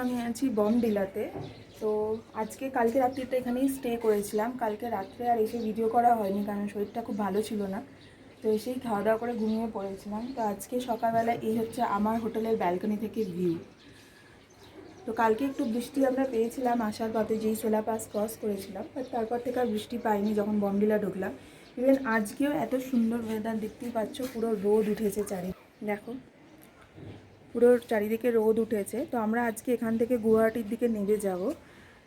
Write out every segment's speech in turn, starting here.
আমি আছি বমডিলাতে। তো কালকে রাত্রিটা এখানেই স্টে করেছিলাম। কালকে রাত্রে আর এসে ভিডিও করা হয়নি, কারণ শরীরটা খুব ভালো ছিল না। তো এসেই খাওয়া দাওয়া করে ঘুমিয়ে পড়েছিলাম। তো আজকে সকালবেলা এই হচ্ছে আমার হোটেলের ব্যালকনি থেকে ভিউ। তো কালকে একটু বৃষ্টি আমরা পেয়েছিলাম আসার পথে, যেই সেলা পাস ক্রস করেছিলাম, বাট তারপর থেকে আর বৃষ্টি পাইনি যখন বমডিলা ঢুকলাম। ইভেন আজকেও এত সুন্দর ওয়েদার, দেখতেই পাচ্ছ, পুরো রোদ উঠেছে দেখো, পুরো চারিদিকে রোদ উঠেছে। তো আমরা আজকে এখান থেকে গুয়াহাটির দিকে নেমে যাব।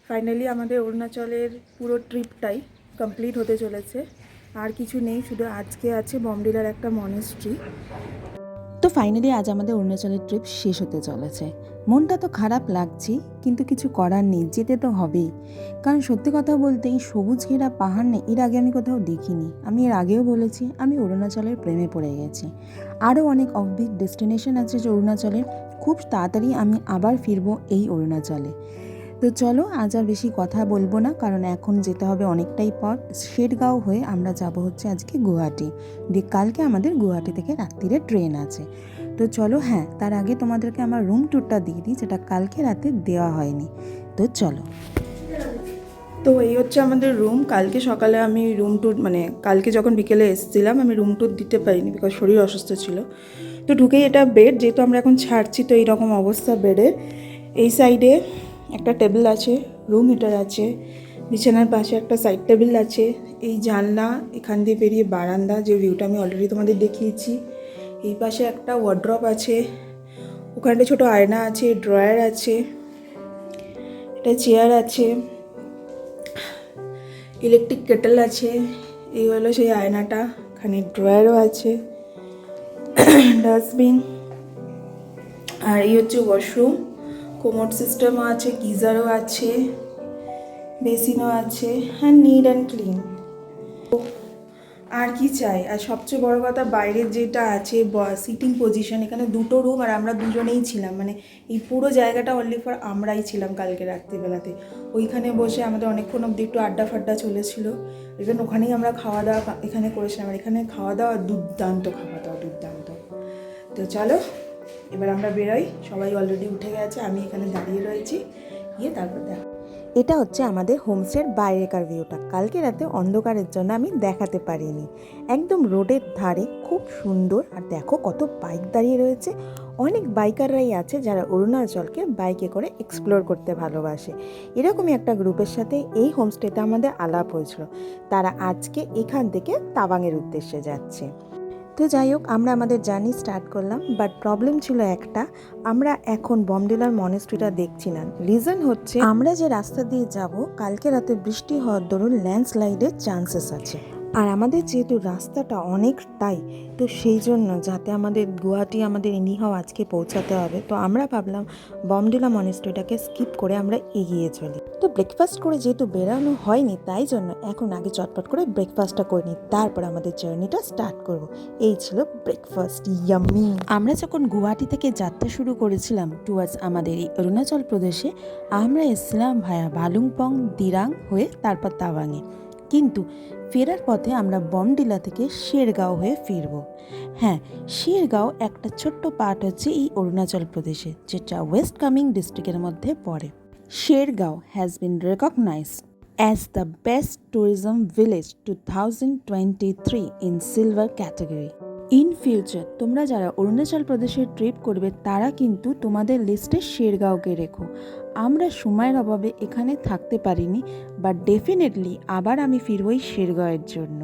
ফাইনালি আমাদের অরুণাচলের পুরো ট্রিপটাই কমপ্লিট হতে চলেছে। আর কিছু নেই, শুধু আজকে আছে বমডিলার একটা মনেস্ট্রি। তো ফাইনালি আজ আমাদের অরুণাচলের ট্রিপ শেষ হতে চলেছে। মনটা তো খারাপ লাগছে, কিন্তু কিছু করার নেই, যেতে তো হবেই। কারণ সত্যি কথা বলতে এই সবুজ ঘেরা পাহাড় নেই, এর আগে আমি কোথাও দেখিনি। আমি এর আগেও বলেছি আমি অরুণাচলের প্রেমে পড়ে গেছি। আরও অনেক অফবিট ডেস্টিনেশন আছে যে অরুণাচলের। খুব তাড়াতাড়ি আমি আবার ফিরবো এই অরুণাচলে। তো চলো আজ আর বেশি কথা বলবো না, কারণ এখন যেতে হবে অনেকটাই পথ। শেরগাঁও হয়ে আমরা যাব হচ্ছে আজকে গুয়াহাটি। দিয়ে কালকে আমাদের গুয়াহাটি থেকে রাত্রিরে ট্রেন আছে। তো চলো, হ্যাঁ তার আগে তোমাদেরকে আমার রুম ট্যুরটা দিয়ে দিই, যেটা কালকে রাতে দেওয়া হয়নি। তো চলো। তো এই হচ্ছে আমাদের রুম। কালকে সকালে আমি রুম ট্যুর, কালকে যখন বিকেলে এসেছিলাম আমি রুম ট্যুর দিতে পারিনি, বিকজ শরীর অসুস্থ ছিল। তো ঢুকেই এটা বেড, যেহেতু আমরা এখন ছাড়ছি, তো এইরকম অবস্থা বেডের। এই সাইডে একটা টেবিল আছে, রুম হিটার আছে, বিছানার পাশে একটা সাইড টেবিল আছে, এই জানলা, এখান দিয়ে বেরিয়ে বারান্দা, যে ভিউটা আমি অলরেডি তোমাদের দেখিয়েছি। এই পাশে একটা ওয়ার্ড্রপ আছে, ওখানটা ছোট আয়না আছে, ড্রয়ার আছে, একটা চেয়ার আছে, ইলেকট্রিক কেটেল আছে। এই হলো সেই আয়নাটা, এখানে ড্রয়ারও আছে, ডাস্টবিন। আর এই হচ্ছে ওয়াশরুম, কোমোড সিস্টেমও আছে, গিজারও আছে, বেসিনও আছে, আর নিট অ্যান্ড ক্লিন। আর কি চাই। আর সবচেয়ে বড় কথা, বাইরের যেটা আছে সিটিং পজিশন, এখানে দুটো রুম আর আমরা দুজনেই ছিলাম। এই পুরো জায়গাটা অনলি ফর আমরাই ছিলাম কালকে রাত্রিবেলাতে। ওইখানে বসে আমাদের অনেকক্ষণ অবধি একটু আড্ডা ফাড্ডা চলেছিল। ইভেন ওখানেই আমরা খাওয়া দাওয়া এখানে করেছিলাম। আর এখানে খাওয়া দাওয়া দুর্দান্ত, দুর্দান্ত। তো চলো এবার আমরা বেরোই। সবাই অলরেডি উঠে গেছে, আমি এখানে দাঁড়িয়ে রয়েছি। গিয়ে তারপর দেখো। এটা হচ্ছে আমাদের হোমস্টের বাইরেকার ভিউটা। কালকে রাতে অন্ধকারের জন্য আমি দেখাতে পারিনি। একদম রোডের ধারে, খুব সুন্দর। আর দেখো কত বাইক দাঁড়িয়ে রয়েছে। অনেক বাইকাররাই আছে যারা অরুণাচলকে বাইকে করে এক্সপ্লোর করতে ভালোবাসে। এরকমই একটা গ্রুপের সাথে এই হোমস্টেতে আমাদের আলাপ হয়েছিল। তারা আজকে এখান থেকে তাওয়াংয়ের উদ্দেশ্যে যাচ্ছে। তো যাই হোক, আমরা আমাদের জার্নি স্টার্ট করলাম। বাট প্রবলেম ছিল একটা, আমরা এখন বমডিলার মনেস্ট্রিটা দেখছি না। রিজন হচ্ছে আমরা যে রাস্তা দিয়ে যাব, কালকে রাতে বৃষ্টি হওয়ার দরুন ল্যান্ডস্লাইডের চান্সেস আছে। আর আমাদের যেহেতু রাস্তাটা অনেকটাই, তো সেই জন্য যাতে আমাদের গুয়াহাটি আমাদের এনিহাও আজকে পৌঁছাতে হবে, তো আমরা ভাবলাম বমডিলা মনেস্ট্রিটাকে স্কিপ করে আমরা এগিয়ে চলি। তো ব্রেকফাস্ট করে যেহেতু বেরানো হয়নি, তাই জন্য এখন আগে চটপট করে ব্রেকফাস্টটা করে নিই, তারপর আমাদের জার্নিটা স্টার্ট করব। এই ছিল ব্রেকফাস্ট, ইয়াম্মি। আমরা যখন গুয়াহাটি থেকে যাত্রা শুরু করেছিলাম টুয়ার্ডস আমাদের এই অরুণাচল প্রদেশে, আমরা এসেছিলাম ভায়া ভালুংপং দিরাং হয়ে তারপর তাওয়াংয়ে। কিন্তু ফেরার পথে আমরা বমডিলা থেকে শেরগাঁও হয়ে ফিরব। হ্যাঁ, শেরগাঁও একটা ছোট্ট পার্ট হচ্ছে এই অরুণাচল প্রদেশে, যেটা ওয়েস্ট কামেং ডিস্ট্রিক্টের মধ্যে পড়ে। Shergaon has been recognized as the best tourism village 2023 in silver category. In future তোমরা যারা অরুণাচল প্রদেশের ট্রিপ করবে, তারা কিন্তু তোমাদের লিস্টে শেরগাঁওকে রেখো। আমরা সময়ের অভাবে এখানে থাকতে পারিনি, বাট ডেফিনেটলি আবার আমি ফিরবই শেরগাঁওয়ের জন্য।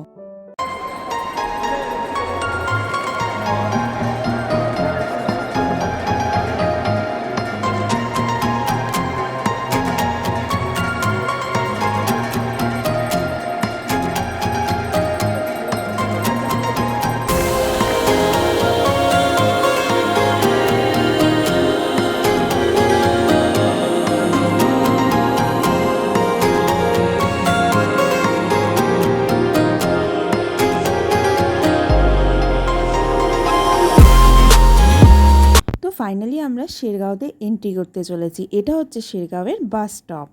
ফাইনালি আমরা শেরগাঁওতে এন্ট্রি করতে চলেছি। এটা হচ্ছে শেরগাঁওয়ের বাস স্টপ।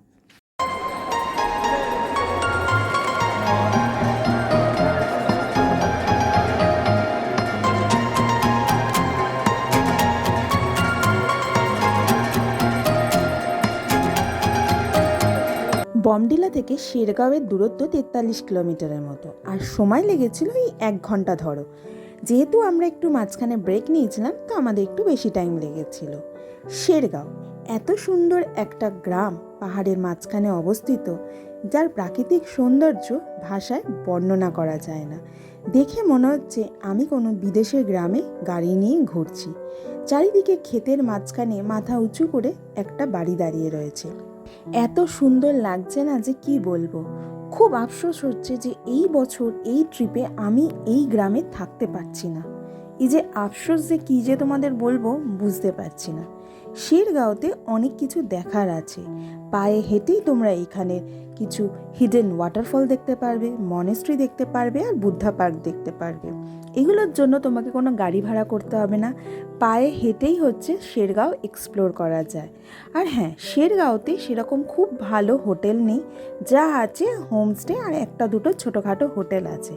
বমডিলা থেকে শেরগাঁওয়ের দূরত্ব 43 কিলোমিটারের মতো, আর সময় লেগেছিল এই 1 ঘন্টা ধরো। যেহেতু আমরা একটু মাঝখানে ব্রেক নিয়েছিলাম, তো আমাদের একটু বেশি টাইম লেগেছিল। শেরগাঁও এত সুন্দর একটা গ্রাম, পাহাড়ের মাঝখানে অবস্থিত, যার প্রাকৃতিক সৌন্দর্য ভাষায় বর্ণনা করা যায় না। দেখে মনে হচ্ছে আমি কোনো বিদেশের গ্রামে গাড়ি নিয়ে ঘুরছি। চারিদিকে ক্ষেতের মাঝখানে মাথা উঁচু করে একটা বাড়ি দাঁড়িয়ে রয়েছে। এত সুন্দর লাগছে না যে কি বলবো। খুব আফসোস হচ্ছে যে এই বছর এই ট্রিপে আমি এই গ্রামে থাকতে পারছি না। এই যে আফসোস যে কী যে তোমাদের বলবো বুঝতে পারছি না। শেরগাঁওতে অনেক কিছু দেখার আছে। পায়ে হেঁটেই তোমরা এখানে কিছু হিডেন ওয়াটারফল দেখতে পারবে, মনেস্ট্রি দেখতে পারবে, আর বুদ্ধা পার্ক দেখতে পারবে। এগুলোর জন্য তোমাকে কোনো গাড়ি ভাড়া করতে হবে না, পায়ে হেঁটেই হচ্ছে শেরগাঁও এক্সপ্লোর করা যায়। আর হ্যাঁ, শেরগাঁওতে সেরকম খুব ভালো হোটেল নেই, যা আছে হোমস্টে আর একটা দুটো ছোটোখাটো হোটেল আছে।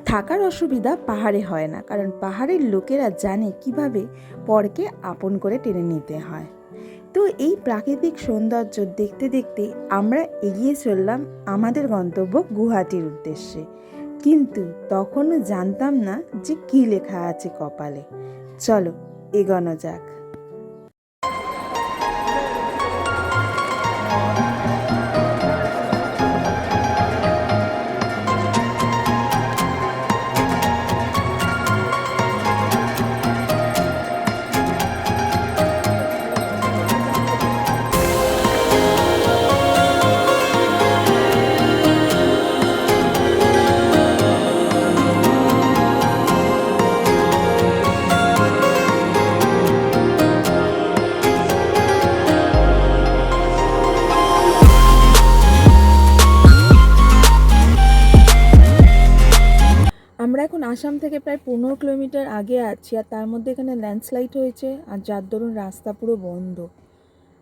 থাকার অসুবিধা পাহাড়ে হয় না, কারণ পাহাড়ের লোকেরা জানে কিভাবে পরকে আপন করে টেনে নিতে হয়। তো এই প্রাকৃতিক সৌন্দর্য দেখতে দেখতে আমরা এগিয়ে চললাম আমাদের গন্তব্য গুয়াহাটির উদ্দেশ্যে। কিন্তু তখনও জানতাম না যে কী লেখা আছে কপালে। চলো এগোনো যাক। আমরা এখন আসাম থেকে প্রায় 15 কিলোমিটার আগে আছি, আর তার মধ্যে এখানে ল্যান্ডস্লাইড হয়েছে, আর যার দরুন রাস্তা পুরো বন্ধ।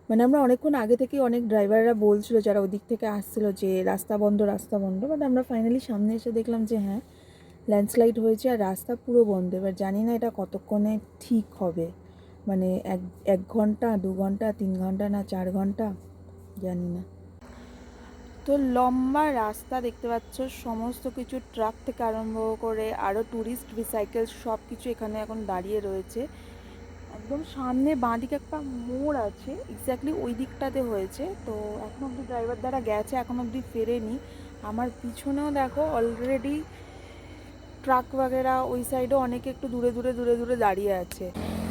মানে আমরা অনেকক্ষণ আগে থেকেই অনেক ড্রাইভাররা বলছিল যারা ওদিক থেকে আসছিল যে রাস্তা বন্ধ রাস্তা বন্ধ, বাট আমরা ফাইনালি সামনে এসে দেখলাম যে হ্যাঁ, ল্যান্ডস্লাইড হয়েছে আর রাস্তা পুরো বন্ধ। এবার জানি না এটা কতক্ষণে ঠিক হবে, মানে এক ঘন্টা, 2 ঘন্টা, 3 ঘন্টা, না 4 ঘন্টা, জানি না। তো লম্বা রাস্তা দেখতে পাচ্ছ, সমস্ত কিছু ট্রাক থেকে আরম্ভ করে আরও ট্যুরিস্ট ভেহিকল সব কিছু এখানে এখন দাঁড়িয়ে রয়েছে। একদম সামনে বাঁদিকে একটা মোড় আছে, এক্স্যাক্টলি ওই দিকটাতে হয়েছে। তো এখন অবধি ড্রাইভার দ্বারা গেছে, এখন অবধি ফেরেনি। আমার পিছনেও দেখো অলরেডি ট্রাক বাগেরা ওই সাইডেও অনেকে একটু দূরে দূরে দূরে দূরে দাঁড়িয়ে আছে।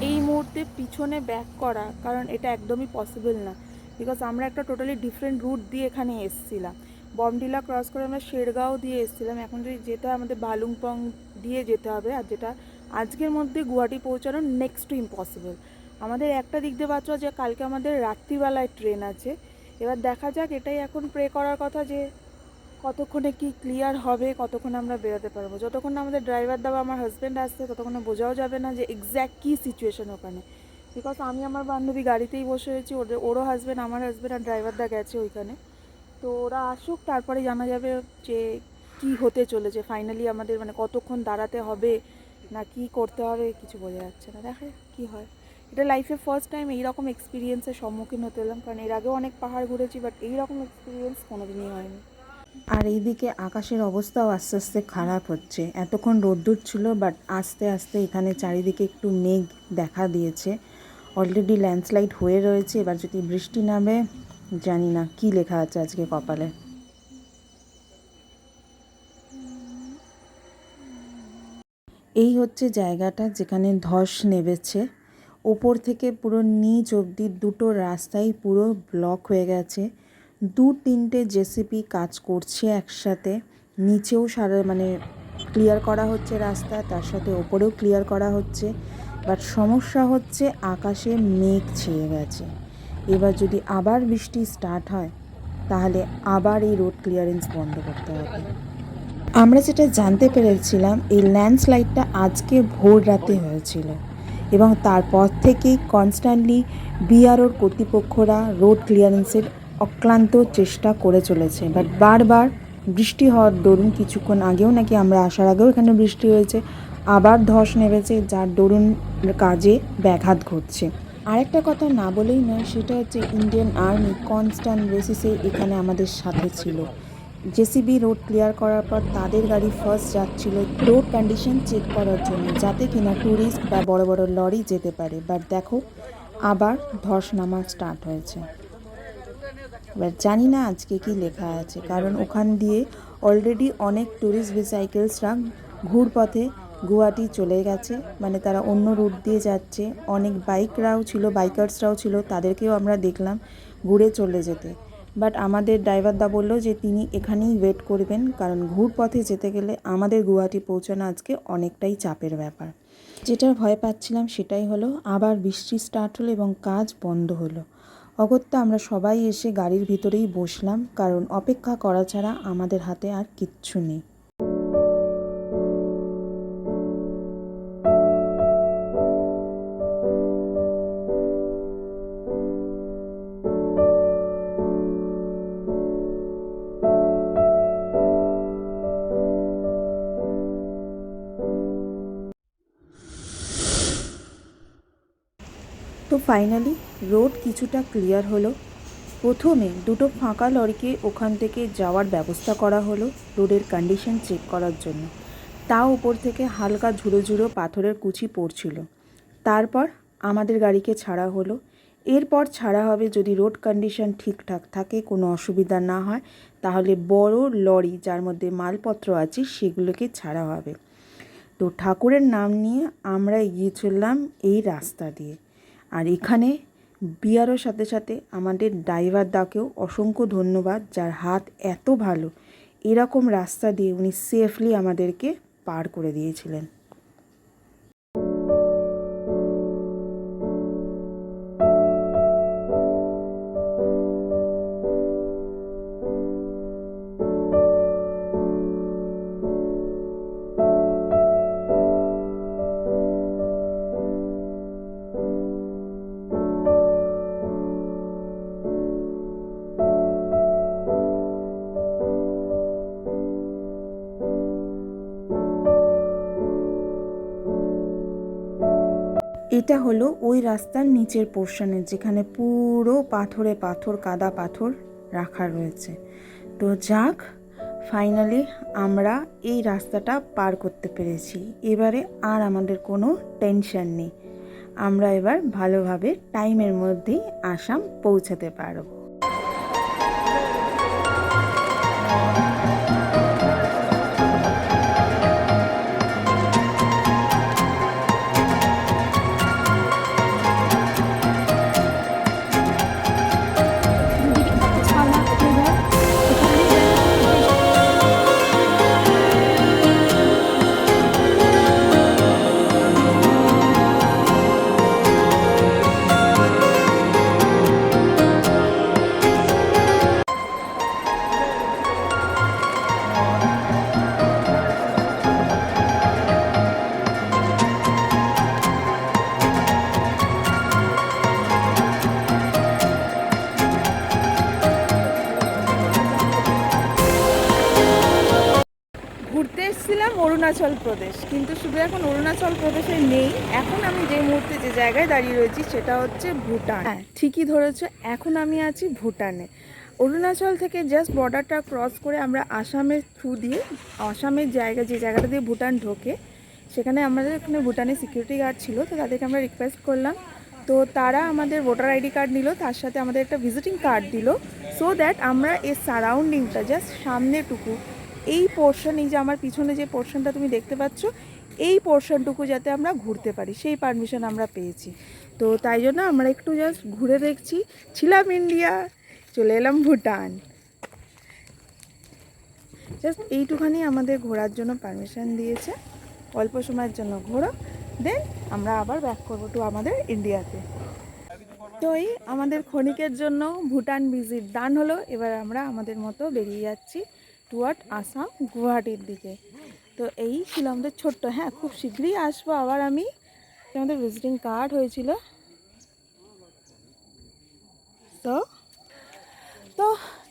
এই মুহূর্তে পিছনে ব্যাক করা, কারণ এটা একদমই পসিবল না, বিকজ আমরা একটা টোটালি ডিফারেন্ট রুট দিয়ে এখানে এসেছিলাম। বমডিলা ক্রস করে আমরা শেরগাঁও দিয়ে এসেছিলাম, এখন যদি যেতে হয় আমাদের বালুংপং দিয়ে যেতে হবে, আর যেটা আজকের মধ্যে গুয়াহাটি পৌঁছানো নেক্সট টু ইম্পসিবল। আমাদের একটা দিক দিয়ে পাচ্ছ যে কালকে আমাদের রাত্রিবেলায় ট্রেন আছে। এবার দেখা যাক, এটাই এখন প্রে করার কথা যে কতক্ষণে কি ক্লিয়ার হবে, কতক্ষণে আমরা বেরোতে পারবো। যতক্ষণ না আমাদের ড্রাইভার দাবা আমার হাজব্যান্ড আসছে, ততক্ষণে বোঝাও যাবে না যে এক্স্যাক্ট কী সিচুয়েশন ওখানে। বিকজ আমি আমার বান্ধবী গাড়িতেই বসে হয়েছি, ওরও হাজব্যান্ড, আমার হাজব্যান্ড আর ড্রাইভার দা গেছে ওইখানে। তো ওরা আসুক, তারপরে জানা যাবে যে কি হতে চলেছে ফাইনালি। আমাদের মানে কতক্ষণ দাঁড়াতে হবে না কি করতে হবে কিছু বোঝা যাচ্ছে না, দেখা কি হয়। এটা লাইফে ফার্স্ট টাইম এইরকম এক্সপিরিয়েন্সের সম্মুখীন হতে এলাম, কারণ এর আগেও অনেক পাহাড় ঘুরেছি, বাট এইরকম এক্সপিরিয়েন্স কোনোদিনই হয়নি। আর এইদিকে আকাশের অবস্থাও আস্তে আস্তে খারাপ হচ্ছে। এতক্ষণ রোদ্দুর ছিল, বাট আস্তে আস্তে এখানে চারিদিকে একটু মেঘ দেখা দিয়েছে। অলরেডি ল্যান্ডস্লাইড হয়ে রয়েছে, এবার যদি বৃষ্টি নামে জানি না কি লেখা আছে আজকে কপালে। এই হচ্ছে জায়গাটা যেখানে ধস নেমেছে। ওপর থেকে পুরো নিচ অবধি দুটো রাস্তাই পুরো ব্লক হয়ে গেছে। 2-3টে জেসিপি কাজ করছে একসাথে। নিচেও মানে ক্লিয়ার করা হচ্ছে রাস্তা, তার সাথে ওপরেও ক্লিয়ার করা হচ্ছে। বাট সমস্যা হচ্ছে আকাশে মেঘ ছেয়ে গেছে। এবার যদি আবার বৃষ্টি স্টার্ট হয়, তাহলে আবার এই রোড ক্লিয়ারেন্স বন্ধ করতে হবে। আমরা যেটা জানতে পেরেছিলাম, এই ল্যান্ডস্লাইডটা আজকে ভোর রাতে হয়েছিল, এবং তারপর থেকেই কনস্ট্যান্টলি বিআরওর কর্তৃপক্ষরা রোড ক্লিয়ারেন্সের অক্লান্ত চেষ্টা করে চলেছে। বাট বারবার বৃষ্টি হওয়ার দরুন, কিছুক্ষণ আগেও নাকি আমরা আসার আগেও এখানে বৃষ্টি হয়েছে, আবার ধস নেমেছে, যার দরুন কাজে ব্যাঘাত ঘটছে। আরেকটা কথা না বলেই নয়, সেটা হচ্ছে ইন্ডিয়ান আর্মি কনস্ট্যান্ট বেসিসে এখানে আমাদের সাথে ছিল। জেসিবি রোড ক্লিয়ার করার পর তাদের গাড়ি ফার্স্ট যাচ্ছিল রোড কন্ডিশন চেক করার জন্য, যাতে কিনা ট্যুরিস্ট বা বড় বড় লরি যেতে পারে। বাট দেখো, আবার ধস নামা স্টার্ট হয়েছে। এবার জানি না আজকে কি লেখা আছে, কারণ ওখান দিয়ে অলরেডি অনেক ট্যুরিস্ট ভেহিকেলসরা ঘুরপথে গুয়াহাটি চলে গেছে, মানে তারা অন্য রুট দিয়ে যাচ্ছে। অনেক বাইকার্সরাও ছিল, তাদেরকেও আমরা দেখলাম ঘুরে চলে যেতে। বাট আমাদের ড্রাইভারদা বলল যে তিনি এখানেই ওয়েট করবেন, কারণ ঘুরপথে যেতে গেলে আমাদের গুয়াহাটি পৌঁছানো আজকে অনেকটাই চাপের ব্যাপার। যেটার ভয় পাচ্ছিলাম সেটাই হলো, আবার বৃষ্টি স্টার্ট হলো এবং কাজ বন্ধ হলো। অগত্যা আমরা সবাই এসে গাড়ির ভিতরেই বসলাম, কারণ অপেক্ষা করা ছাড়া আমাদের হাতে আর কিচ্ছু নেই। তো ফাইনালি রোড কিছুটা ক্লিয়ার হলো। প্রথমে দুটো ফাঁকা লরিকে ওখান থেকে যাওয়ার ব্যবস্থা করা হলো রোডের কন্ডিশন চেক করার জন্য। তাও উপর থেকে হালকা ঝুড়ো ঝুড়ো পাথরের কুচি পড়ছিল। তারপর আমাদের গাড়িকে ছাড়া হলো। এরপর ছাড়া হবে যদি রোড কন্ডিশন ঠিকঠাক থাকে, কোনো অসুবিধা না হয়, তাহলে বড় লরি যার মধ্যে মালপত্র আছে সেগুলোকে ছাড়া হবে। তো ঠাকুরের নাম নিয়ে আমরা এগিয়ে চললাম এই রাস্তা দিয়ে। আর এখানে বিয়ারও সাথে সাথে আমাদের ড্রাইভারদাকেও অসংখ্য ধন্যবাদ, যার হাত এত ভালো, এরকম রাস্তা দিয়ে উনি সেফলি আমাদেরকে পার করে দিয়েছিলেন। এটা হলো ওই রাস্তার নিচের পোর্শনে, যেখানে পুরো পাথরে পাথর, কাদা পাথর রাখা রয়েছে। তো যাক, ফাইনালি আমরা এই রাস্তাটা পার করতে পেরেছি। এবারে আর আমাদের কোনো টেনশন নেই, আমরা এবার ভালোভাবে টাইমের মধ্যেই আসাম পৌঁছাতে পারব। ঘুরতে এসেছিলাম অরুণাচল প্রদেশ, কিন্তু শুধু এখন অরুণাচল প্রদেশে নেই। এখন আমি যে মুহূর্তে যে জায়গায় দাঁড়িয়ে রয়েছি সেটা হচ্ছে ভুটান। হ্যাঁ, ঠিকই ধরেছো, এখন আমি আছি ভুটানে। অরুণাচল থেকে জাস্ট বর্ডারটা ক্রস করে আমরা আসামের থ্রু দিয়ে, আসামের যে জায়গাটা দিয়ে ভুটান ঢোকে, সেখানে আমাদের এখানে ভুটানের সিকিউরিটি গার্ড ছিল। তো তাদেরকে আমরা রিকোয়েস্ট করলাম, তো তারা আমাদের ভোটার আইডি কার্ড নিল, তার সাথে আমাদের একটা ভিজিটিং কার্ড দিল, সো দ্যাট আমরা এই সারাউন্ডিংটা জাস্ট সামনেটুকু, এই পোর্শন, এই যে আমার পিছনে যে পোর্শনটা তুমি দেখতে পাচ্ছ, এই পোর্শনটুকু যাতে আমরা ঘুরতে পারি, সেই পারমিশন আমরা পেয়েছি। তো তাই জন্য আমরা একটু জাস্ট ঘুরে দেখছি। ছিলাম ইন্ডিয়া, চলে এলাম ভুটান। জাস্ট এইটুখানি আমাদের ঘোরার জন্য পারমিশন দিয়েছে, অল্প সময়ের জন্য ঘোরো, দেন আমরা আবার ব্যাক করবো টু আমাদের ইন্ডিয়াতে। তো এই আমাদের ক্ষণিকের জন্য ভুটান ভিজিট ডান হলো। এবার আমরা আমাদের মতো বেরিয়ে যাচ্ছি টুয়ার্ড আসাম, গুয়াহাটির দিকে। তো এই ছিল আমাদের ছোট্ট, হ্যাঁ খুব শীঘ্রই আসবো আবার আমি। আমাদের ভিজিটিং কার্ড হয়েছিল। তো তো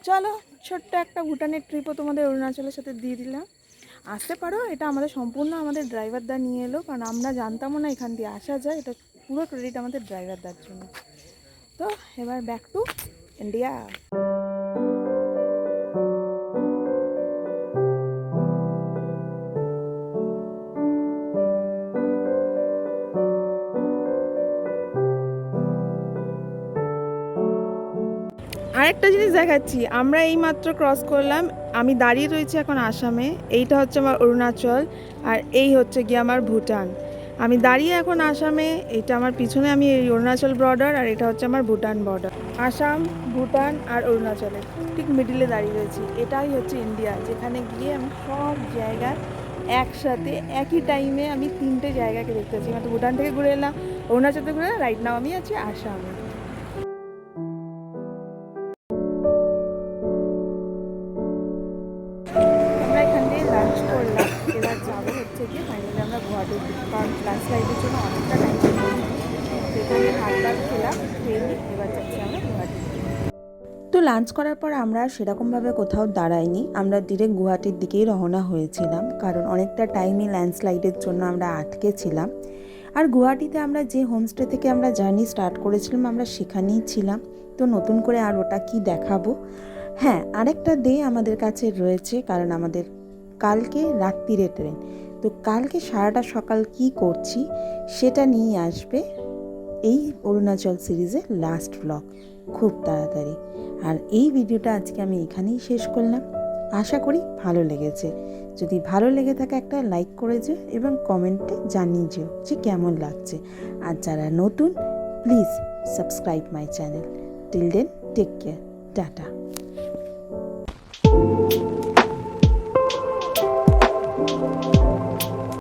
চলো, ছোট্ট একটা ভুটানের ট্রিপও তোমাদের অরুণাচলের সাথে দিয়ে দিলাম। আসতে পারো, এটা আমাদের সম্পূর্ণ আমাদের ড্রাইভারদা নিয়ে এলো, কারণ আমরা জানতামও না এখান দিয়ে আসা যায়। এটা পুরো ক্রেডিট আমাদের ড্রাইভারদার জন্য। তো এবার ব্যাক টু ইন্ডিয়া। আরেকটা জিনিস দেখাচ্ছি, আমরা এই মাত্র ক্রস করলাম, আমি দাঁড়িয়ে রয়েছি এখন আসামে, এইটা হচ্ছে আমার অরুণাচল আর এই হচ্ছে গিয়ে আমার ভুটান। আমি দাঁড়িয়ে এখন আসামে, এটা আমার পিছনে আমি এই অরুণাচল বর্ডার আর এটা হচ্ছে আমার ভুটান বর্ডার। আসাম, ভুটান আর অরুণাচলের ঠিক মিডিলে দাঁড়িয়ে রয়েছি। এটাই হচ্ছে ইন্ডিয়া, যেখানে গিয়ে আমি সব জায়গায় একসাথে একই টাইমে আমি 3টে জায়গাকে দেখতে পাচ্ছি। মানে ভুটান থেকে ঘুরে এলাম, অরুণাচল থেকে ঘুরে এলাম, রাইট নাও আমি আছি আসামে। আমরা এখান থেকে লাঞ্চ করলাম, এবার যাবো হচ্ছে গিয়ে ফাইনালি আমরা গুয়াহাটির দিকে, কারণ ক্লাস লাইফের জন্য অনেকটা টাইম সেখানে ভাত খেলাম, খেয়ে নিই এবার যাচ্ছি আমরা গুয়াহাটির দিকে। তো লাঞ্চ করার পর আমরা আর সেরকমভাবে কোথাও দাঁড়াইনি, আমরা ডিরেক্ট গুয়াহাটির দিকেই রওনা হয়েছিলাম, কারণ অনেকটা টাইমই ল্যান্ডস্লাইডের জন্য আমরা আটকে ছিলাম। আর গুয়াহাটিতে আমরা যে হোমস্টে থেকে আমরা জার্নি স্টার্ট করেছিলাম আমরা সেখানেই ছিলাম। তো নতুন করে আর ওটা কি দেখাবো। হ্যাঁ, আরেকটা ডে আমাদের কাছে রয়েছে, কারণ আমাদের কালকে রাত্রিরে ট্রেন। তো কালকে সারাটা সকাল কি করছি সেটা নিয়ে আসবে এই অরুণাচল সিরিজের লাস্ট ব্লগ খুব তাড়াতাড়ি। আর এই ভিডিওটা আজকে আমি এখানেই শেষ করলাম। আশা করি ভালো লেগেছে। যদি ভালো লেগে থাকে একটা লাইক করে যেও এবং কমেন্টে জানিয়ে যেও যে কেমন লাগছে। আর যারা নতুন, please subscribe my channel. Till then, take care, tata.